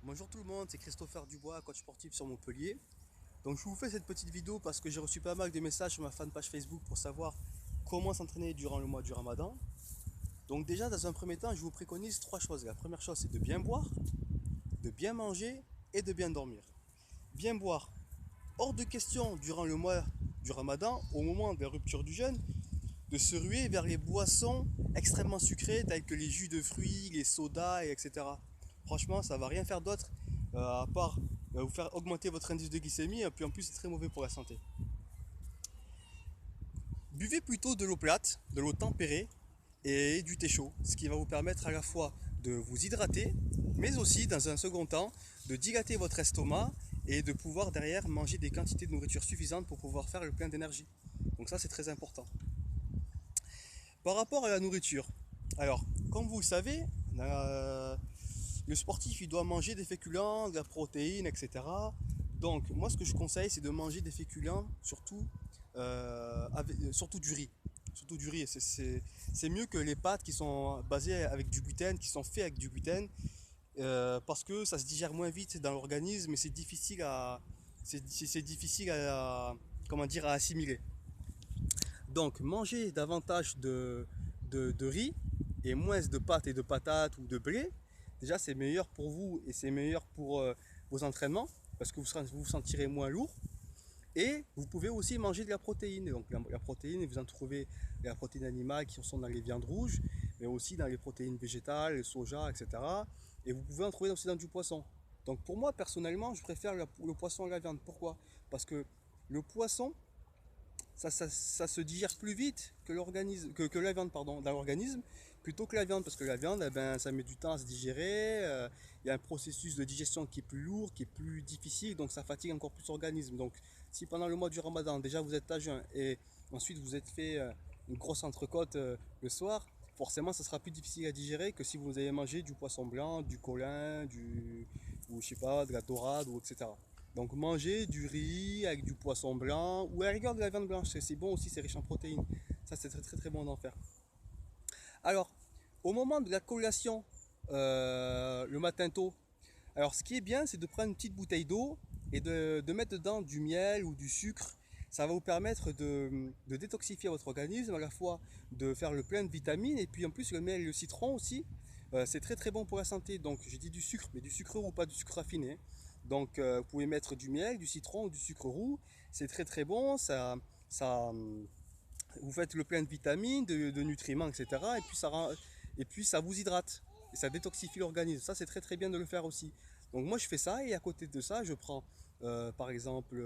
Bonjour tout le monde, c'est Christopher Dubois, coach sportif sur Montpellier. Donc je vous fais cette petite vidéo parce que j'ai reçu pas mal de messages sur ma fanpage Facebook pour savoir comment s'entraîner durant le mois du Ramadan. Donc déjà dans un premier temps, je vous préconise trois choses. La première chose, c'est de bien boire, de bien manger et de bien dormir. Bien boire, hors de question durant le mois du Ramadan, au moment de la rupture du jeûne, de se ruer vers les boissons extrêmement sucrées telles que les jus de fruits, les sodas, etc. Franchement, ça va rien faire d'autre à part vous faire augmenter votre indice de glycémie, et puis en plus c'est très mauvais pour la santé. Buvez plutôt de l'eau plate, de l'eau tempérée et du thé chaud, ce qui va vous permettre à la fois de vous hydrater, mais aussi dans un second temps de dilater votre estomac et de pouvoir derrière manger des quantités de nourriture suffisantes pour pouvoir faire le plein d'énergie. Donc ça c'est très important. Par rapport à la nourriture, alors, comme vous le savez, le sportif il doit manger des féculents, de la protéine, etc. Donc, moi ce que je conseille, c'est de manger des féculents, surtout du riz. Surtout du riz, c'est mieux que les pâtes qui sont basées avec du gluten, qui sont faites avec du gluten, parce que ça se digère moins vite dans l'organisme et c'est difficile comment dire, à assimiler. Donc, manger davantage de riz et moins de pâtes et de patates ou de blé, déjà c'est meilleur pour vous et c'est meilleur pour vos entraînements parce que vous vous sentirez moins lourd. Et vous pouvez aussi manger de la protéine. Donc la protéine, vous en trouvez la protéine animale qui sont dans les viandes rouges, mais aussi dans les protéines végétales, le soja, etc. Et vous pouvez en trouver aussi dans du poisson. Donc pour moi personnellement, je préfère le poisson à la viande. Pourquoi? Parce que le poisson, ça se digère plus vite que la viande pardon, dans l'organisme plutôt que la viande parce que la viande eh ben, ça met du temps à se digérer, il y a un processus de digestion qui est plus lourd, qui est plus difficile, donc ça fatigue encore plus l'organisme. Donc si pendant le mois du Ramadan déjà vous êtes à jeun et ensuite vous êtes fait une grosse entrecôte le soir, forcément ça sera plus difficile à digérer que si vous avez mangé du poisson blanc, du colin, ou je sais pas, de la dorade ou etc. Donc manger du riz avec du poisson blanc ou à la rigueur de la viande blanche, c'est bon aussi, c'est riche en protéines. Ça c'est très très très bon d'en faire. Alors, au moment de la collation, le matin tôt, alors ce qui est bien c'est de prendre une petite bouteille d'eau et de mettre dedans du miel ou du sucre. Ça va vous permettre de détoxifier votre organisme, à la fois de faire le plein de vitamines et puis en plus le miel et le citron aussi, c'est très très bon pour la santé. Donc j'ai dit du sucre, mais du sucre roux, pas du sucre raffiné. Donc vous pouvez mettre du miel, du citron ou du sucre roux, c'est très très bon, ça, vous faites le plein de vitamines, de nutriments, etc. Et puis ça vous hydrate et ça détoxifie l'organisme. Ça c'est très très bien de le faire aussi. Donc moi je fais ça et à côté de ça je prends par exemple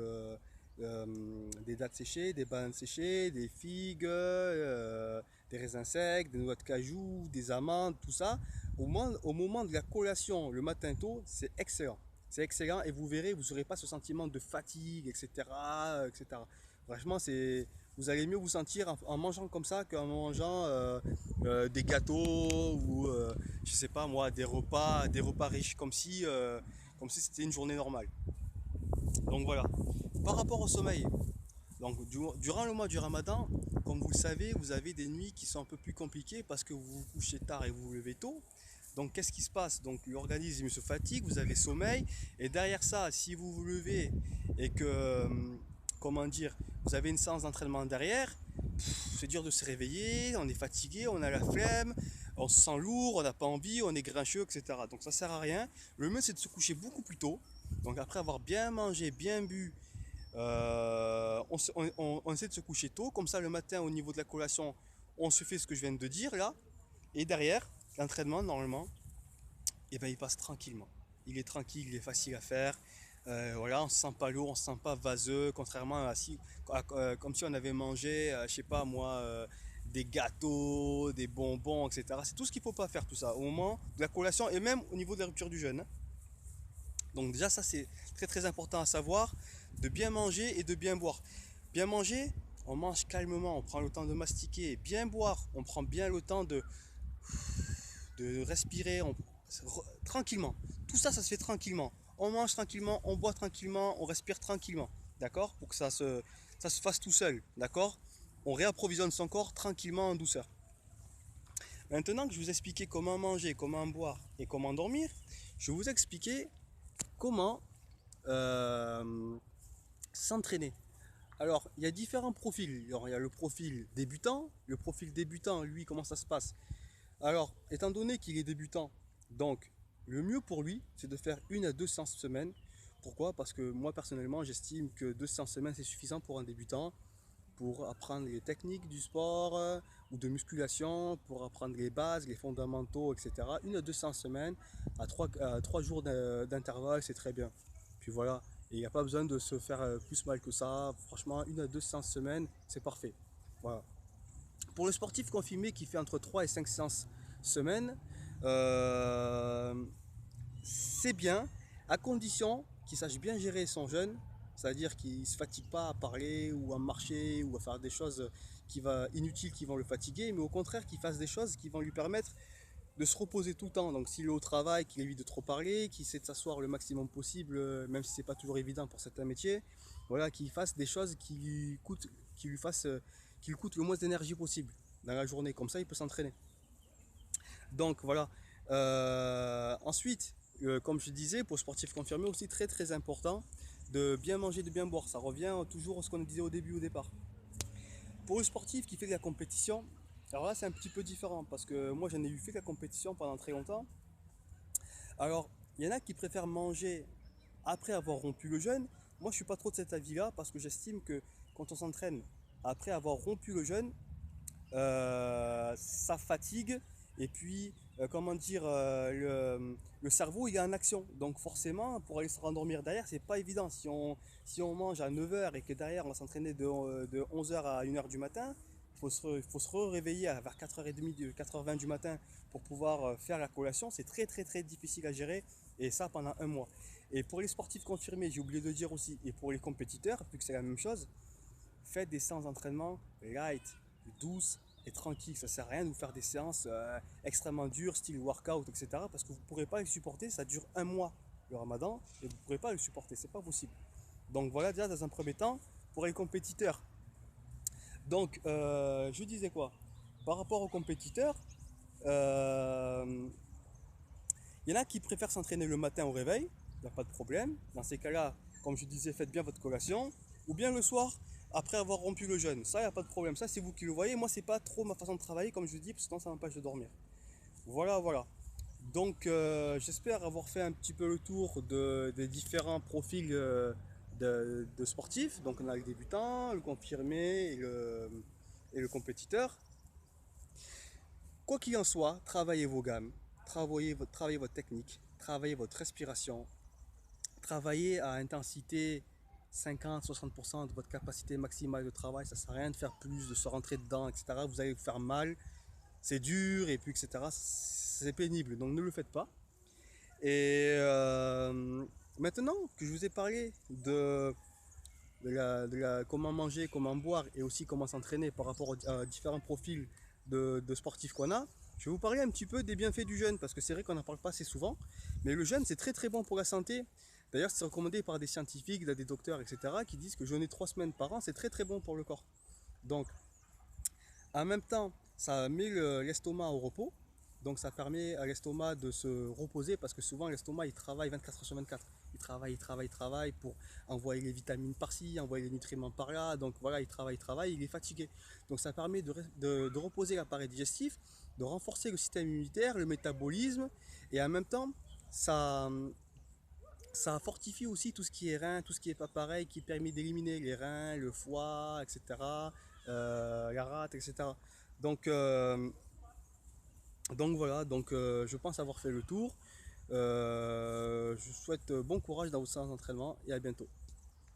des dattes séchées, des bananes séchées, des figues, des raisins secs, des noix de cajou, des amandes, tout ça. Au moment de la collation le matin tôt, c'est excellent. C'est excellent et vous verrez, vous n'aurez pas ce sentiment de fatigue, etc. etc. Franchement, vous allez mieux vous sentir en mangeant comme ça qu'en mangeant des gâteaux ou je sais pas moi, des repas riches comme si c'était une journée normale. Donc voilà. Par rapport au sommeil, donc durant le mois du Ramadan, comme vous le savez, vous avez des nuits qui sont un peu plus compliquées parce que vous vous couchez tard et vous vous levez tôt. Donc qu'est-ce qui se passe? Donc l'organisme se fatigue, vous avez sommeil, et derrière ça, si vous vous levez et que, comment dire, vous avez une séance d'entraînement derrière, c'est dur de se réveiller, on est fatigué, on a la flemme, on se sent lourd, on n'a pas envie, on est grincheux, etc. Donc ça sert à rien. Le mieux c'est de se coucher beaucoup plus tôt. Donc après avoir bien mangé, bien bu, on essaie de se coucher tôt. Comme ça le matin au niveau de la collation, on se fait ce que je viens de dire là. Et derrière, l'entraînement normalement, et ben, il passe tranquillement. Il est tranquille, il est facile à faire. Voilà, on se sent pas lourd, on se sent pas vaseux, contrairement comme si on avait mangé, je sais pas moi, des gâteaux, des bonbons, etc. C'est tout ce qu'il faut pas faire tout ça au moment de la collation et même au niveau de la rupture du jeûne, hein. Donc déjà ça c'est très très important à savoir, de bien manger et de bien boire. Bien manger, on mange calmement, on prend le temps de mastiquer. Bien boire, on prend bien le temps de respirer tranquillement. Tout ça, ça se fait tranquillement. On mange tranquillement, on boit tranquillement, on respire tranquillement. D'accord? Pour que ça se fasse tout seul. D'accord? On réapprovisionne son corps tranquillement en douceur. Maintenant que je vous ai expliqué comment manger, comment boire et comment dormir, je vais vous expliquer comment s'entraîner. Alors, il y a différents profils. Alors, il y a le profil débutant. Le profil débutant, lui, comment ça se passe? Alors, étant donné qu'il est débutant, donc le mieux pour lui, c'est de faire 1 à 2 séances semaine. Pourquoi? Parce que moi, personnellement, j'estime que 2 séances semaine, c'est suffisant pour un débutant, pour apprendre les techniques du sport ou de musculation, pour apprendre les bases, les fondamentaux, etc. 1 à 2 séances semaine, à 3 jours d'intervalle, c'est très bien. Puis voilà, et il n'y a pas besoin de se faire plus mal que ça. Franchement, 1 à 2 séances semaine, c'est parfait. Voilà. Pour le sportif confirmé qui fait entre 3 et 5 séances semaine, euh, c'est bien, à condition qu'il sache bien gérer son jeûne, c'est-à-dire qu'il ne se fatigue pas à parler ou à marcher ou à faire des choses inutiles qui vont le fatiguer, mais au contraire qu'il fasse des choses qui vont lui permettre de se reposer tout le temps. Donc s'il est au travail, qu'il évite de trop parler, qu'il essaie de s'asseoir le maximum possible, même si c'est pas toujours évident pour certains métiers, voilà, qu'il fasse des choses qui lui fassent, qui lui coûtent le moins d'énergie possible dans la journée. Comme ça, il peut s'entraîner. Donc voilà. Ensuite, comme je disais, pour sportif confirmé aussi très très important de bien manger, de bien boire. Ça revient toujours à ce qu'on disait au début, au départ. Pour le sportif qui fait de la compétition, alors là c'est un petit peu différent parce que moi j'en ai eu fait de la compétition pendant très longtemps. Alors il y en a qui préfèrent manger après avoir rompu le jeûne. Moi je suis pas trop de cet avis-là parce que j'estime que quand on s'entraîne après avoir rompu le jeûne, ça fatigue et puis comment dire le cerveau il est en action donc forcément pour aller se rendormir derrière c'est pas évident si on mange à 9 heures et que derrière on va s'entraîner de 11 heures à 1 heure du matin il faut se réveiller vers 4h30 4h20 du matin pour pouvoir faire la collation. C'est très très très difficile à gérer et ça pendant un mois. Et pour les sportifs confirmés, j'ai oublié de dire aussi, et pour les compétiteurs vu que c'est la même chose, faites des séances d'entraînement light, douces et tranquilles. Ça sert à rien de vous faire des séances extrêmement dures, style workout, etc. Parce que vous ne pourrez pas les supporter. Ça dure un mois le ramadan et vous ne pourrez pas le supporter. C'est pas possible. Donc voilà déjà dans un premier temps pour les compétiteurs. Donc je disais quoi? Par rapport aux compétiteurs, il y en a qui préfèrent s'entraîner le matin au réveil. Il n'y a pas de problème. Dans ces cas-là, comme je disais, faites bien votre collation. Ou bien le soir, après avoir rompu le jeûne. Ça, il n'y a pas de problème. Ça, c'est vous qui le voyez. Moi, c'est pas trop ma façon de travailler, comme je vous dis, parce que sinon, ça m'empêche de dormir. Voilà, voilà. Donc, j'espère avoir fait un petit peu le tour des différents profils de sportifs. Donc, on a le débutant, le confirmé et le compétiteur. Quoi qu'il en soit, travaillez vos gammes, travaillez votre technique, travaillez votre respiration, travaillez à intensité 50-60% de votre capacité maximale de travail. Ça ne sert à rien de faire plus, de se rentrer dedans, etc. Vous allez vous faire mal, c'est dur, et puis etc. C'est pénible, donc ne le faites pas. Et maintenant que je vous ai parlé de comment manger, comment boire et aussi comment s'entraîner par rapport aux différents profils de sportifs qu'on a, je vais vous parler un petit peu des bienfaits du jeûne parce que c'est vrai qu'on n'en parle pas assez souvent, mais le jeûne c'est très très bon pour la santé. D'ailleurs, c'est recommandé par des scientifiques, des docteurs, etc., qui disent que jeûner 3 semaines par an, c'est très très bon pour le corps. Donc, en même temps, ça met l'estomac au repos. Donc, ça permet à l'estomac de se reposer parce que souvent, l'estomac, il travaille 24 heures sur 24. Il travaille pour envoyer les vitamines par-ci, envoyer les nutriments par-là. Donc, voilà, il travaille, il est fatigué. Donc, ça permet de reposer l'appareil digestif, de renforcer le système immunitaire, le métabolisme. Et en même temps, ça fortifie aussi tout ce qui est rein, tout ce qui est pas pareil, qui permet d'éliminer les reins, le foie, etc., la rate, etc. Donc, voilà, je pense avoir fait le tour. Je vous souhaite bon courage dans vos séances d'entraînement et à bientôt.